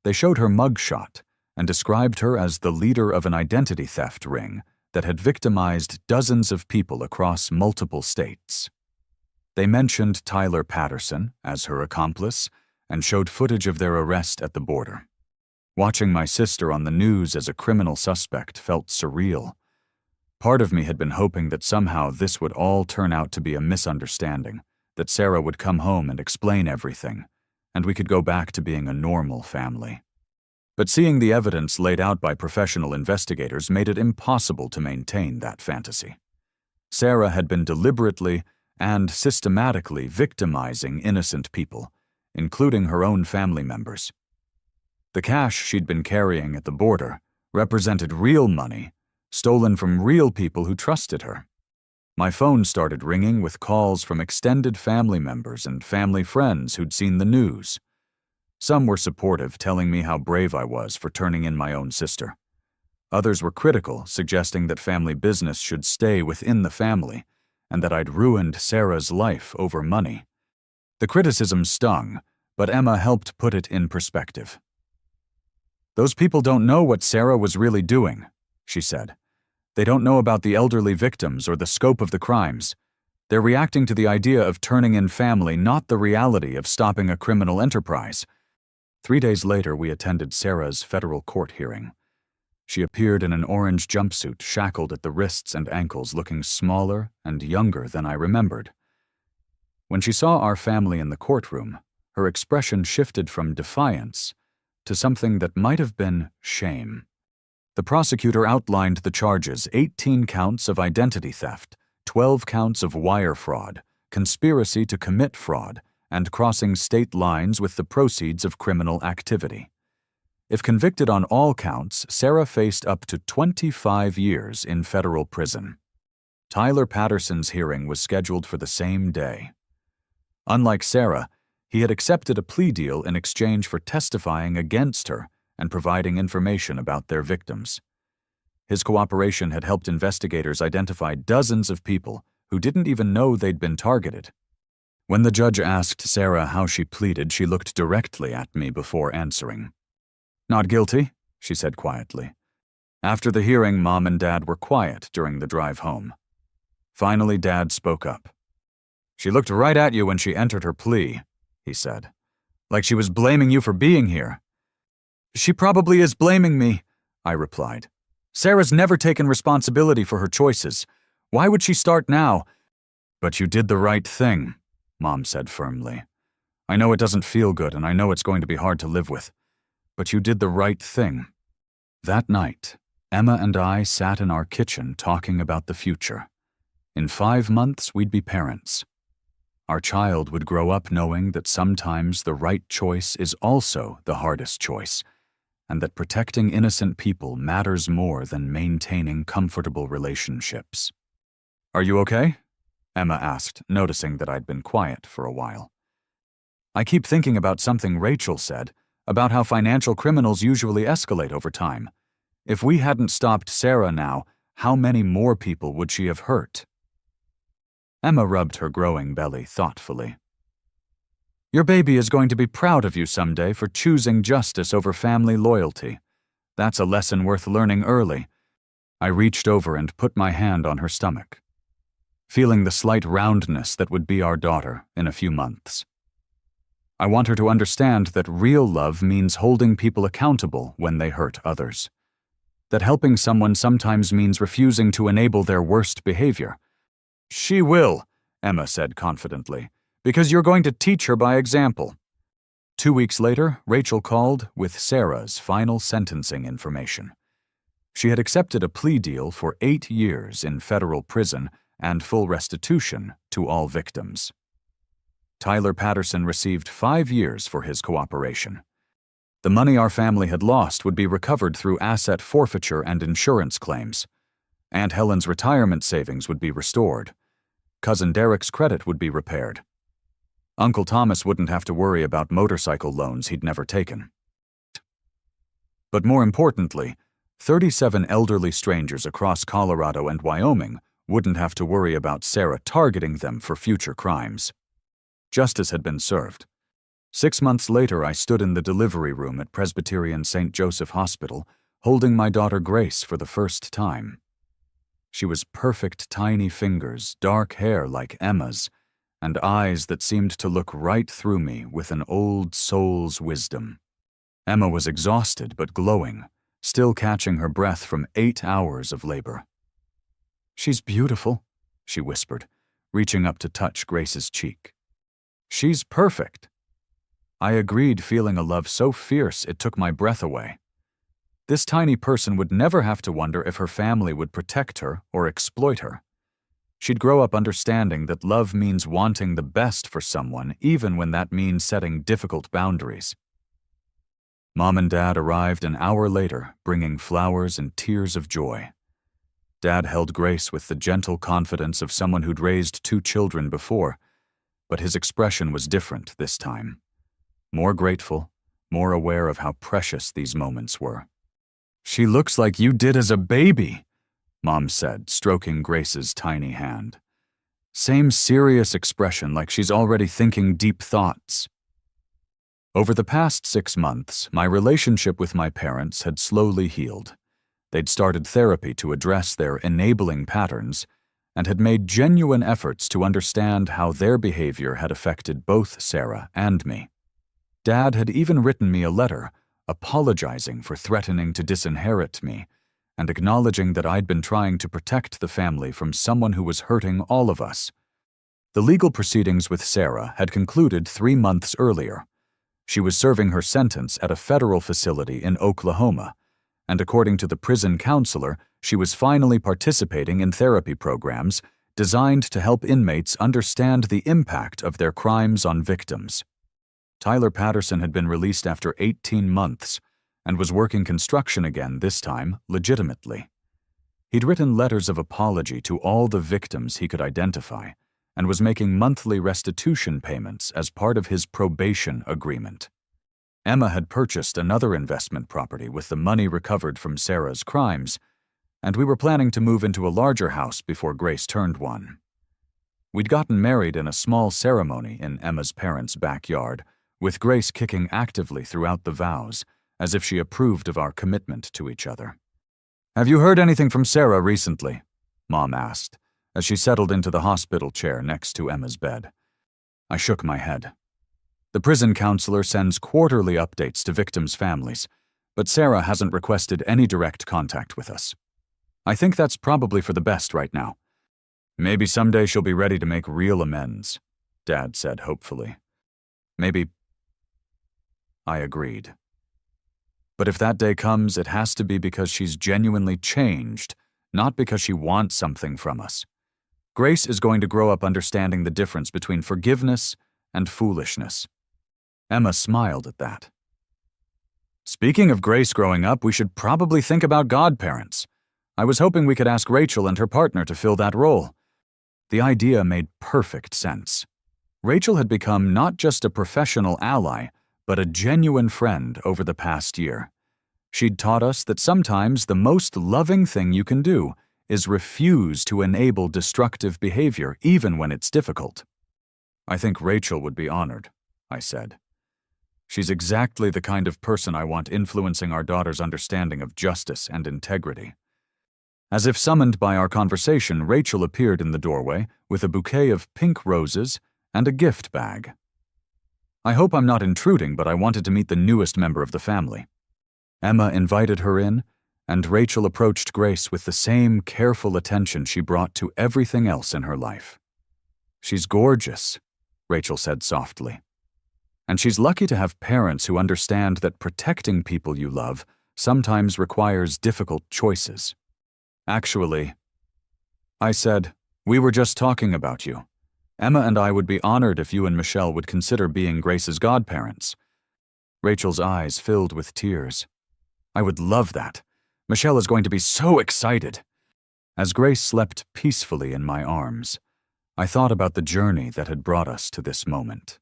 They showed her mugshot and described her as the leader of an identity theft ring that had victimized dozens of people across multiple states. They mentioned Tyler Patterson as her accomplice and showed footage of their arrest at the border. Watching my sister on the news as a criminal suspect felt surreal. Part of me had been hoping that somehow this would all turn out to be a misunderstanding, that Sarah would come home and explain everything, and we could go back to being a normal family. But seeing the evidence laid out by professional investigators made it impossible to maintain that fantasy. Sarah had been deliberately and systematically victimizing innocent people, including her own family members. The cash she'd been carrying at the border represented real money, stolen from real people who trusted her. My phone started ringing with calls from extended family members and family friends who'd seen the news. Some were supportive, telling me how brave I was for turning in my own sister. Others were critical, suggesting that family business should stay within the family and that I'd ruined Sarah's life over money. The criticism stung, but Emma helped put it in perspective. Those people don't know what Sarah was really doing, she said. They don't know about the elderly victims or the scope of the crimes. They're reacting to the idea of turning in family, not the reality of stopping a criminal enterprise. 3 days later, we attended Sarah's federal court hearing. She appeared in an orange jumpsuit, shackled at the wrists and ankles, looking smaller and younger than I remembered. When she saw our family in the courtroom, her expression shifted from defiance to something that might have been shame. The prosecutor outlined the charges: 18 counts of identity theft, 12 counts of wire fraud, conspiracy to commit fraud, and crossing state lines with the proceeds of criminal activity. If convicted on all counts, Sarah faced up to 25 years in federal prison. Tyler Patterson's hearing was scheduled for the same day. Unlike Sarah, he had accepted a plea deal in exchange for testifying against her and providing information about their victims. His cooperation had helped investigators identify dozens of people who didn't even know they'd been targeted. When the judge asked Sarah how she pleaded, she looked directly at me before answering. "Not guilty," she said quietly. After the hearing, Mom and Dad were quiet during the drive home. Finally, Dad spoke up. "She looked right at you when she entered her plea," he said. "Like she was blaming you for being here." "She probably is blaming me," I replied. "Sarah's never taken responsibility for her choices. Why would she start now?" "But you did the right thing," Mom said firmly. "I know it doesn't feel good, and I know it's going to be hard to live with. But you did the right thing." That night, Emma and I sat in our kitchen talking about the future. In 5 months, we'd be parents. Our child would grow up knowing that sometimes the right choice is also the hardest choice, and that protecting innocent people matters more than maintaining comfortable relationships. "Are you okay?" Emma asked, noticing that I'd been quiet for a while. "I keep thinking about something Rachel said, about how financial criminals usually escalate over time. If we hadn't stopped Sarah now, how many more people would she have hurt?" Emma rubbed her growing belly thoughtfully. "Your baby is going to be proud of you someday for choosing justice over family loyalty. That's a lesson worth learning early." I reached over and put my hand on her stomach, feeling the slight roundness that would be our daughter in a few months. I want her to understand that real love means holding people accountable when they hurt others. That helping someone sometimes means refusing to enable their worst behavior. "She will," Emma said confidently, "because you're going to teach her by example." 2 weeks later, Rachel called with Sarah's final sentencing information. She had accepted a plea deal for 8 years in federal prison and full restitution to all victims. Tyler Patterson received 5 years for his cooperation. The money our family had lost would be recovered through asset forfeiture and insurance claims. Aunt Helen's retirement savings would be restored. Cousin Derek's credit would be repaired. Uncle Thomas wouldn't have to worry about motorcycle loans he'd never taken. But more importantly, 37 elderly strangers across Colorado and Wyoming wouldn't have to worry about Sarah targeting them for future crimes. Justice had been served. 6 months later, I stood in the delivery room at Presbyterian St. Joseph Hospital, holding my daughter Grace for the first time. She was perfect tiny fingers, dark hair like Emma's, and eyes that seemed to look right through me with an old soul's wisdom. Emma was exhausted but glowing, still catching her breath from 8 hours of labor. "She's beautiful," she whispered, reaching up to touch Grace's cheek. "She's perfect." I agreed, feeling a love so fierce it took my breath away. This tiny person would never have to wonder if her family would protect her or exploit her. She'd grow up understanding that love means wanting the best for someone, even when that means setting difficult boundaries. Mom and Dad arrived an hour later, bringing flowers and tears of joy. Dad held Grace with the gentle confidence of someone who'd raised 2 children before, but his expression was different this time. More grateful, more aware of how precious these moments were. "She looks like you did as a baby," Mom said, stroking Grace's tiny hand. Same serious expression, like she's already thinking deep thoughts. Over the past 6 months, my relationship with my parents had slowly healed. They'd started therapy to address their enabling patterns and had made genuine efforts to understand how their behavior had affected both Sarah and me. Dad had even written me a letter, apologizing for threatening to disinherit me, and acknowledging that I'd been trying to protect the family from someone who was hurting all of us. The legal proceedings with Sarah had concluded 3 months earlier. She was serving her sentence at a federal facility in Oklahoma, and according to the prison counselor, she was finally participating in therapy programs designed to help inmates understand the impact of their crimes on victims. Tyler Patterson had been released after 18 months and was working construction again, this time legitimately. He'd written letters of apology to all the victims he could identify and was making monthly restitution payments as part of his probation agreement. Emma had purchased another investment property with the money recovered from Sarah's crimes, and we were planning to move into a larger house before Grace turned 1. We'd gotten married in a small ceremony in Emma's parents' backyard, with Grace kicking actively throughout the vows, as if she approved of our commitment to each other. "Have you heard anything from Sarah recently?" Mom asked, as she settled into the hospital chair next to Emma's bed. I shook my head. The prison counselor sends quarterly updates to victims' families, but Sarah hasn't requested any direct contact with us. I think that's probably for the best right now. Maybe someday she'll be ready to make real amends, Dad said hopefully. Maybe. I agreed. But if that day comes, it has to be because she's genuinely changed, not because she wants something from us. Grace is going to grow up understanding the difference between forgiveness and foolishness. Emma smiled at that. Speaking of Grace growing up, we should probably think about godparents. I was hoping we could ask Rachel and her partner to fill that role. The idea made perfect sense. Rachel had become not just a professional ally, but a genuine friend over the past year. She'd taught us that sometimes the most loving thing you can do is refuse to enable destructive behavior even when it's difficult. I think Rachel would be honored, I said. She's exactly the kind of person I want influencing our daughter's understanding of justice and integrity. As if summoned by our conversation, Rachel appeared in the doorway with a bouquet of pink roses and a gift bag. I hope I'm not intruding, but I wanted to meet the newest member of the family. Emma invited her in, and Rachel approached Grace with the same careful attention she brought to everything else in her life. "She's gorgeous," Rachel said softly. "And she's lucky to have parents who understand that protecting people you love sometimes requires difficult choices." "Actually," I said, "we were just talking about you. Emma and I would be honored if you and Michelle would consider being Grace's godparents." Rachel's eyes filled with tears. "I would love that. Michelle is going to be so excited." As Grace slept peacefully in my arms, I thought about the journey that had brought us to this moment.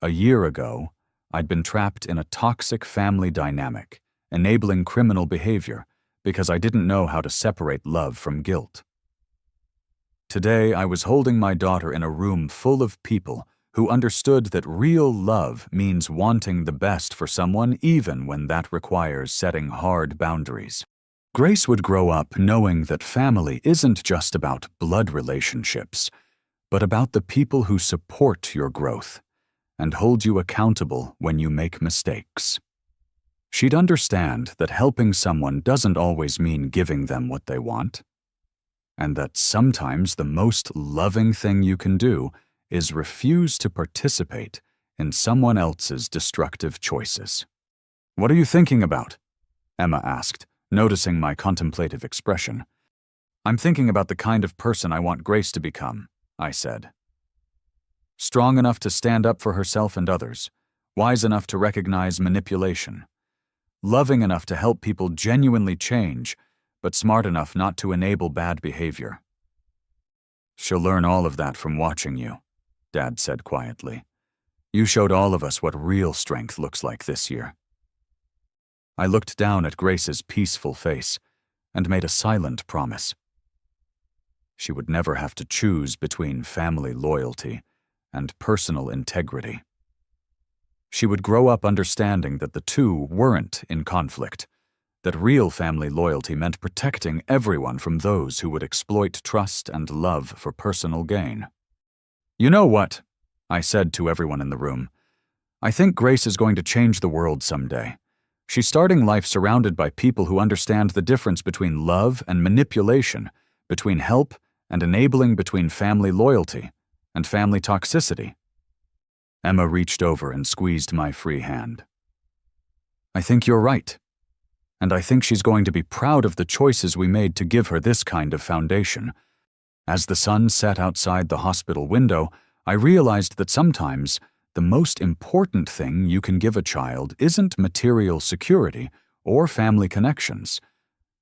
A year ago, I'd been trapped in a toxic family dynamic, enabling criminal behavior because I didn't know how to separate love from guilt. Today, I was holding my daughter in a room full of people who understood that real love means wanting the best for someone even when that requires setting hard boundaries. Grace would grow up knowing that family isn't just about blood relationships, but about the people who support your growth and hold you accountable when you make mistakes. She'd understand that helping someone doesn't always mean giving them what they want, and that sometimes the most loving thing you can do is refuse to participate in someone else's destructive choices. "What are you thinking about?" Emma asked, noticing my contemplative expression. "I'm thinking about the kind of person I want Grace to become," I said. "Strong enough to stand up for herself and others, wise enough to recognize manipulation, loving enough to help people genuinely change, but smart enough not to enable bad behavior." "She'll learn all of that from watching you," Dad said quietly. "You showed all of us what real strength looks like this year." I looked down at Grace's peaceful face and made a silent promise. She would never have to choose between family loyalty and personal integrity. She would grow up understanding that the two weren't in conflict, that real family loyalty meant protecting everyone from those who would exploit trust and love for personal gain. "You know what?" I said to everyone in the room. "I think Grace is going to change the world someday. She's starting life surrounded by people who understand the difference between love and manipulation, between help and enabling, between family loyalty and family toxicity." Emma reached over and squeezed my free hand. I think you're right. And I think she's going to be proud of the choices we made to give her this kind of foundation. As the sun set outside the hospital window, I realized that sometimes the most important thing you can give a child isn't material security or family connections,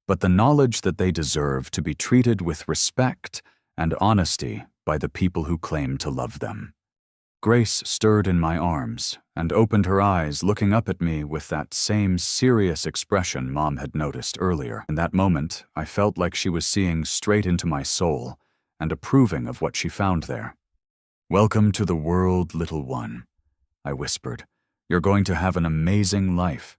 but the knowledge that they deserve to be treated with respect and honesty by the people who claim to love them. Grace stirred in my arms and opened her eyes, looking up at me with that same serious expression Mom had noticed earlier. In that moment, I felt like she was seeing straight into my soul and approving of what she found there. "Welcome to the world, little one," I whispered. "You're going to have an amazing life."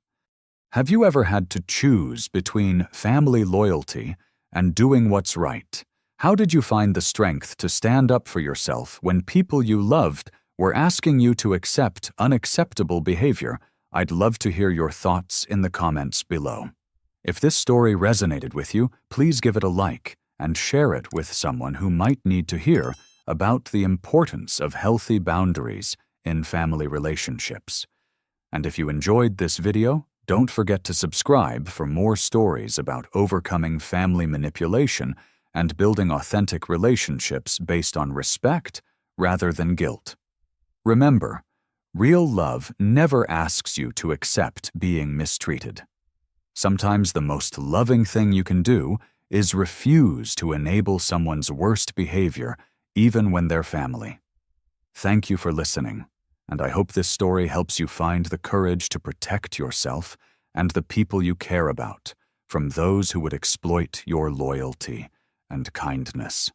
Have you ever had to choose between family loyalty and doing what's right? How did you find the strength to stand up for yourself when people you loved were asking you to accept unacceptable behavior? I'd love to hear your thoughts in the comments below. If this story resonated with you, please give it a like and share it with someone who might need to hear about the importance of healthy boundaries in family relationships. And if you enjoyed this video, don't forget to subscribe for more stories about overcoming family manipulation and building authentic relationships based on respect rather than guilt. Remember, real love never asks you to accept being mistreated. Sometimes the most loving thing you can do is refuse to enable someone's worst behavior, even when they're family. Thank you for listening, and I hope this story helps you find the courage to protect yourself and the people you care about from those who would exploit your loyalty and kindness.